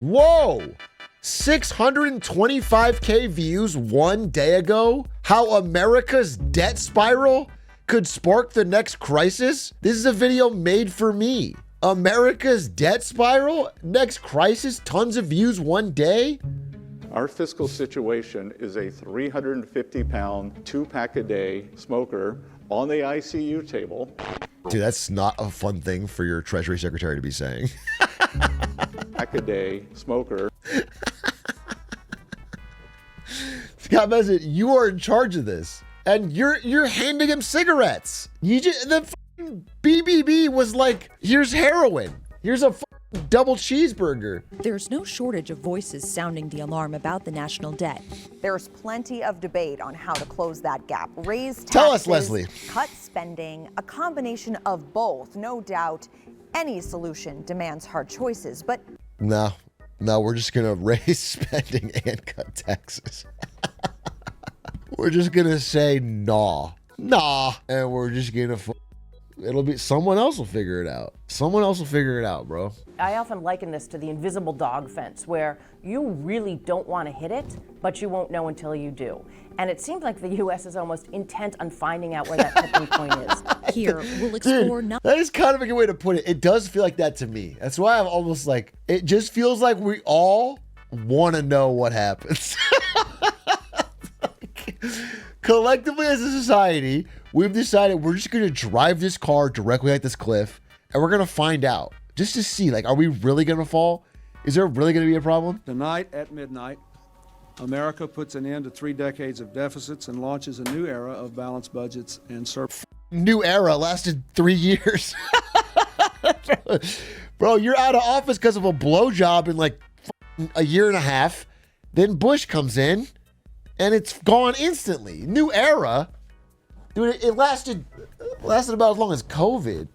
Whoa! 625K views one day ago? How America's debt spiral could spark the next crisis? This is a video made for me. America's debt spiral? Next crisis? Tons of views one day? Our fiscal situation is a 350-pound, 2-pack-a-day smoker on the ICU table. Dude, that's not a fun thing for your Treasury Secretary to be saying. Pack-a-day smoker. Scott Messett, you are in charge of this, and you're handing him cigarettes. The fucking BBB was like, here's heroin. Here's a double cheeseburger. There's no shortage of voices sounding the alarm about the national debt. There's plenty of debate on how to close that gap. Raise taxes, tell us, Leslie. Cut spending, a combination of both. No doubt any solution demands hard choices, but No, we're just gonna raise spending and cut taxes. We're just gonna say nah, and we're just gonna it'll be, someone else will figure it out. Someone else will figure it out, bro. I often liken this to the invisible dog fence, where you really don't want to hit it, but you won't know until you do. And it seems like the U.S. is almost intent on finding out where that tipping point is. Here, we'll explore That is kind of a good way to put it. It does feel like that to me. That's why I'm almost like, it just feels like we all want to know what happens. Collectively as a society, we've decided we're just going to drive this car directly at this cliff, and we're going to find out just to see, like, are we really going to fall? Is there really going to be a problem? Tonight at midnight, America puts an end to 3 decades of deficits and launches a new era of balanced budgets and surplus. New era lasted 3 years. Bro, you're out of office because of a blowjob in like a year and a half. Then Bush comes in, and it's gone instantly. New era. Dude, it lasted about as long as COVID.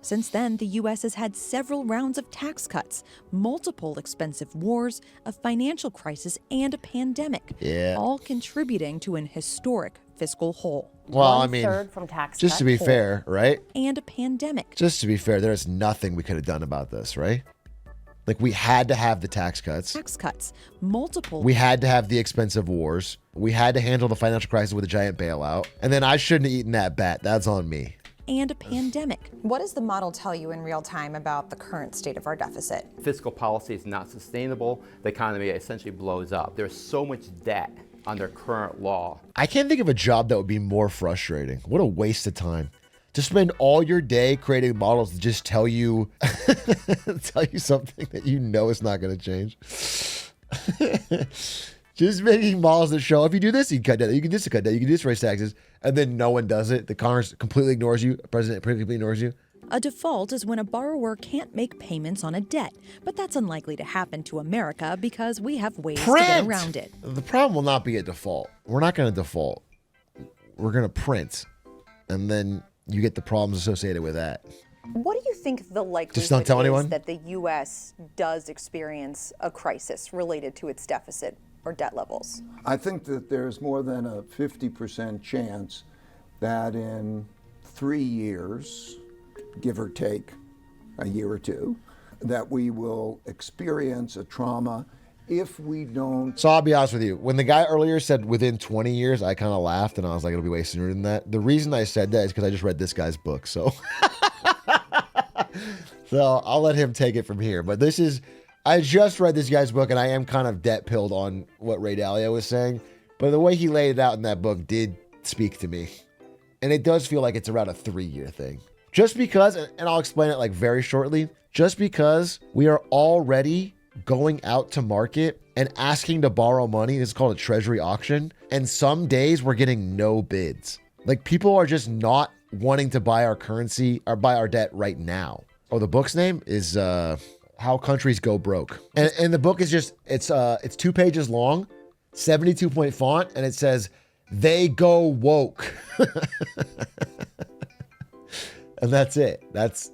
Since then, the U.S. has had several rounds of tax cuts, multiple expensive wars, a financial crisis, and a pandemic, all contributing to an historic fiscal hole. Well, I mean, One-third from tax just cut to be hole. fair, right? And a pandemic. Just to be fair, there's nothing we could have done about this, right? Like, we had to have the tax cuts. Tax cuts, multiple. We had to have the expensive wars. We had to handle the financial crisis with a giant bailout. And then I shouldn't have eaten that bat. That's on me. And a pandemic. what does the model tell you in real time about the current state of our deficit? Fiscal policy is not sustainable. The economy essentially blows up. There's so much debt under current law. I can't think of a job that would be more frustrating. What a waste of time. To spend all your day creating models to just tell you something that you know is not going to change. Just making models that show if you do this, you can cut debt. You can do this, cut debt. You can do this, raise taxes, and then no one does it. The Congress completely ignores you. The president completely ignores you. A default is when a borrower can't make payments on a debt, but that's unlikely to happen to America because we have ways to get around it. The problem will not be a default. We're not going to default. We're going to print, and then you get the problems associated with that. What do you think the Just don't tell likelihood anyone? is that the U.S. does experience a crisis related to its deficit or debt levels? I think that there's more than a 50% chance that in 3 years, give or take a year or two, that we will experience a trauma if we don't. So I'll be honest with you. When the guy earlier said within 20 years, I kind of laughed and I was like, it'll be way sooner than that. The reason I said that is because I just read this guy's book. So, so I'll let him take it from here. But I just read this guy's book and I am kind of debt pilled on what Ray Dalio was saying. But the way he laid it out in that book did speak to me. And it does feel like it's around a 3-year thing. Just because, and I'll explain it like very shortly, just because we are already going out to market and asking to borrow money. This is called a treasury auction. And some days we're getting no bids. Like people are just not wanting to buy our currency or buy our debt right now. Oh, the book's name is How Countries Go Broke. And the book is just, it's 2 pages long, 72-point font, and it says, "They go woke." And that's it. It's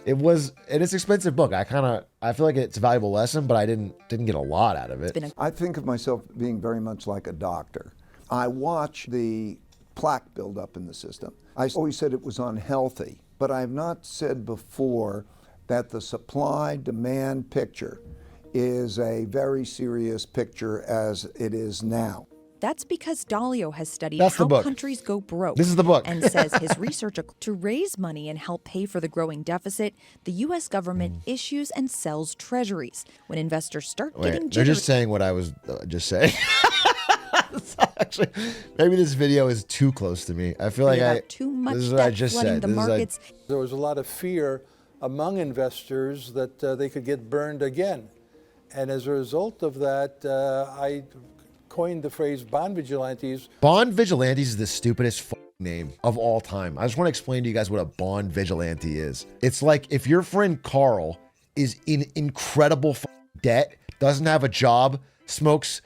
an expensive book. I feel like it's a valuable lesson, but I didn't get a lot out of it. I think of myself being very much like a doctor. I watch the plaque build up in the system. I always said it was unhealthy, but I have not said before that the supply-demand picture is a very serious picture as it is now. That's because Dalio has studied That's the how book. countries go broke. This is the book. And says his research to raise money and help pay for the growing deficit, the U.S. government issues and sells treasuries. When investors start getting They're jittery, just saying what I was just saying. Actually, maybe this video is too close to me. I feel like about too much this is what I debt just flooding said. the This is markets. There was a lot of fear among investors that they could get burned again. And as a result of that, I coined the phrase bond vigilantes. Bond vigilantes is the stupidest name of all time. I just want to explain to you guys what a bond vigilante is. It's like if your friend Carl is in incredible debt, doesn't have a job, smokes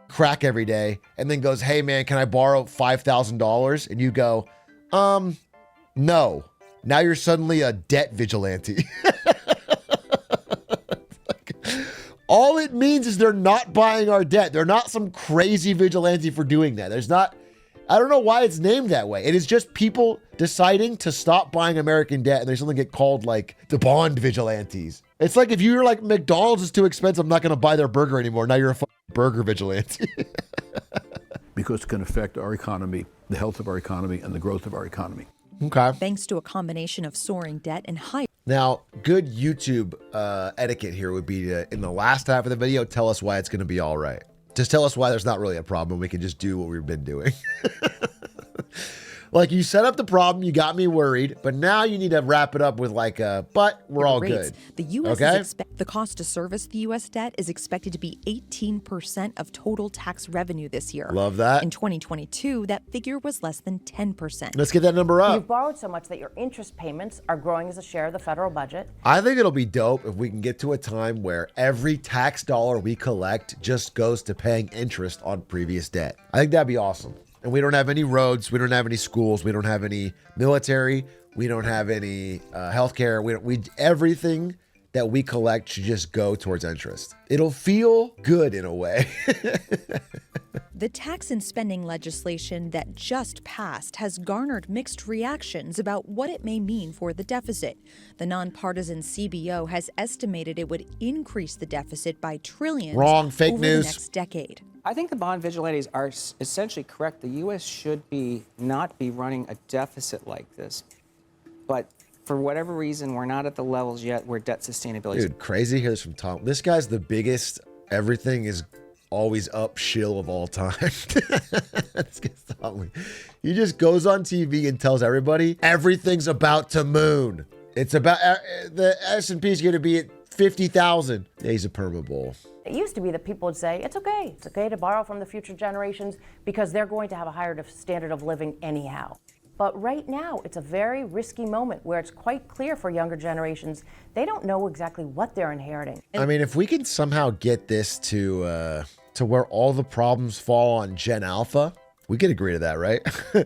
crack every day, and then goes, "Hey man, can I borrow $5,000?" And you go, no. Now you're suddenly a debt vigilante. All it means is they're not buying our debt. They're not some crazy vigilante for doing that. There's not, I don't know why it's named that way. It is just people deciding to stop buying American debt, and they suddenly get called like the bond vigilantes. It's like if you're like, McDonald's is too expensive, I'm not going to buy their burger anymore. Now you're a burger vigilante. Because it can affect our economy, the health of our economy, and the growth of our economy. Okay. Thanks to a combination of soaring debt and high. Now, good YouTube etiquette here would be to, in the last half of the video, tell us why it's going to be all right. Just tell us why there's not really a problem. We can just do what we've been doing. Like, you set up the problem, you got me worried, but now you need to wrap it up with like a, but we're all rates. good. The U.S. Okay? The cost to service the U.S. debt is expected to be 18% of total tax revenue this year. Love that. In 2022, that figure was less than 10%. Let's get that number up. You've borrowed so much that your interest payments are growing as a share of the federal budget. I think it'll be dope if we can get to a time where every tax dollar we collect just goes to paying interest on previous debt. I think that'd be awesome. And we don't have any roads, we don't have any schools, we don't have any military, we don't have any healthcare. We everything that we collect should just go towards interest. It'll feel good in a way. The tax and spending legislation that just passed has garnered mixed reactions about what it may mean for the deficit. The nonpartisan CBO has estimated it would increase the deficit by trillions Wrong, fake over news. the next decade. I think the bond vigilantes are essentially correct. The U.S. should not be running a deficit like this. But for whatever reason, we're not at the levels yet where debt sustainability is. Dude, crazy here's from Tom. This guy's the biggest, everything is always up shill of all time. This guy's Tom. He just goes on TV and tells everybody everything's about to moon. It's about, the S&P is going to be at 50,000. Yeah, he's a perma bull. It used to be that people would say, it's okay to borrow from the future generations because they're going to have a higher standard of living anyhow. But right now, it's a very risky moment where it's quite clear for younger generations, they don't know exactly what they're inheriting. I mean, if we can somehow get this to where all the problems fall on Gen Alpha, we could agree to that, right?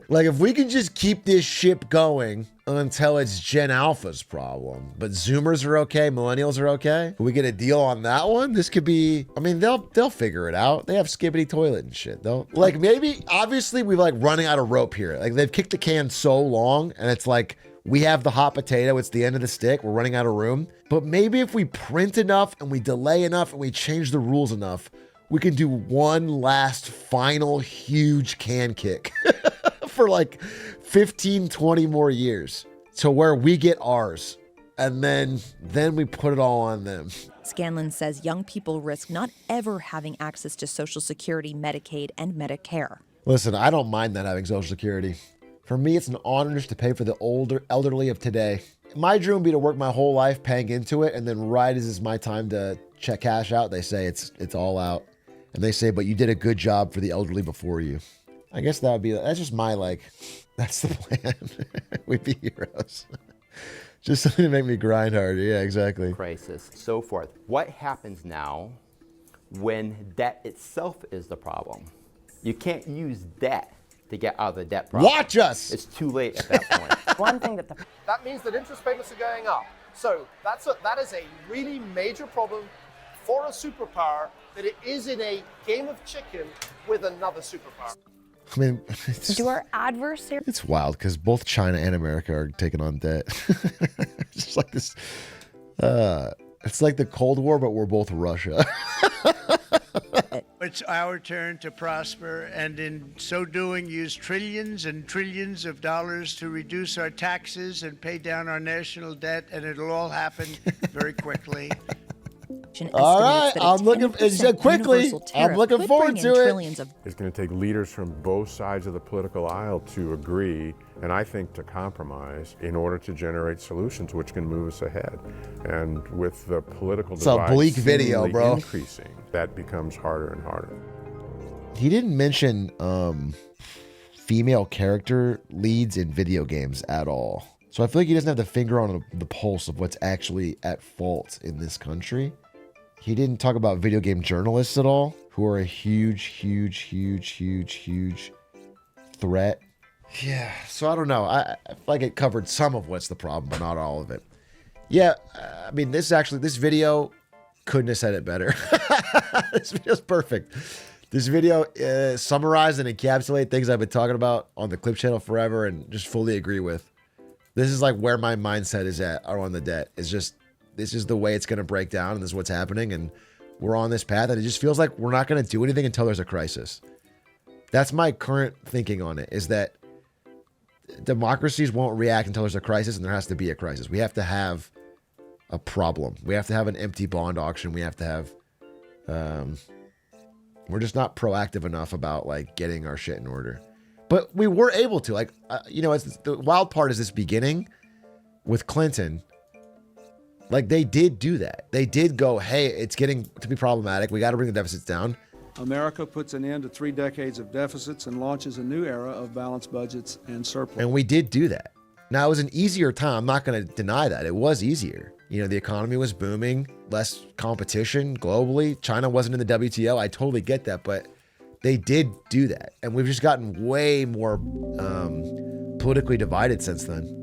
Like, if we can just keep this ship going until it's Gen Alpha's problem, but Zoomers are okay, Millennials are okay, can we get a deal on that one? This could be, I mean, they'll figure it out. They have skibbity toilet and shit. They'll, like, maybe, obviously, we're like running out of rope here. Like, they've kicked the can so long, and it's like, we have the hot potato, it's the end of the stick, we're running out of room. But maybe if we print enough and we delay enough and we change the rules enough, we can do one last final huge can kick for like 15, 20 more years to where we get ours. And then we put it all on them. Scanlon says young people risk not ever having access to Social Security, Medicaid, and Medicare. Listen, I don't mind not having Social Security. For me, it's an honor just to pay for the elderly of today. My dream would be to work my whole life paying into it, and then right as it's my time to check cash out, they say it's all out. And they say, but you did a good job for the elderly before you. I guess that's just my, like, that's the plan. We'd be heroes. Just something to make me grind harder. Yeah, exactly. Crisis, so forth. What happens now when debt itself is the problem? You can't use debt to get out of the debt problem. Watch us! It's too late at that point. One thing that that means that interest payments are going up. So that is a really major problem for a superpower, that it is in a game of chicken with another superpower. I mean, Do our adversaries? it's wild because both China and America are taking on debt. It's just like this It's like the Cold War, but we're both Russia. It's our turn to prosper, and in so doing, use trillions and trillions of dollars to reduce our taxes and pay down our national debt, and it'll all happen very quickly. All right, I'm looking forward to it. It's going to take leaders from both sides of the political aisle to agree, and I think to compromise, in order to generate solutions which can move us ahead. And with the political divide bleak video, bro. increasing, that becomes harder and harder. He didn't mention female character leads in video games at all. So I feel like he doesn't have the finger on the pulse of what's actually at fault in this country. He didn't talk about video game journalists at all, who are a huge threat. Yeah, so I don't know. I feel like it covered some of what's the problem, but not all of it. Yeah, I mean, this video couldn't have said it better. This video's perfect. This video summarized and encapsulated things I've been talking about on the Clip channel forever and just fully agree with. This is like where my mindset is at on the debt. It's just, this is the way it's going to break down, and this is what's happening, and we're on this path, and it just feels like we're not going to do anything until there's a crisis. That's my current thinking on it, is that democracies won't react until there's a crisis, and there has to be a crisis. We have to have a problem. We have to have an empty bond auction. We have to have... we're just not proactive enough about, like, getting our shit in order. But we were able to. Like, it's, the wild part is this beginning with Clinton... Like, they did do that. They did go, hey, it's getting to be problematic. We got to bring the deficits down. America puts an end to 3 decades of deficits and launches a new era of balanced budgets and surplus. And we did do that. Now, it was an easier time. I'm not going to deny that. It was easier. The economy was booming, less competition globally. China wasn't in the WTO. I totally get that. But they did do that. And we've just gotten way more politically divided since then.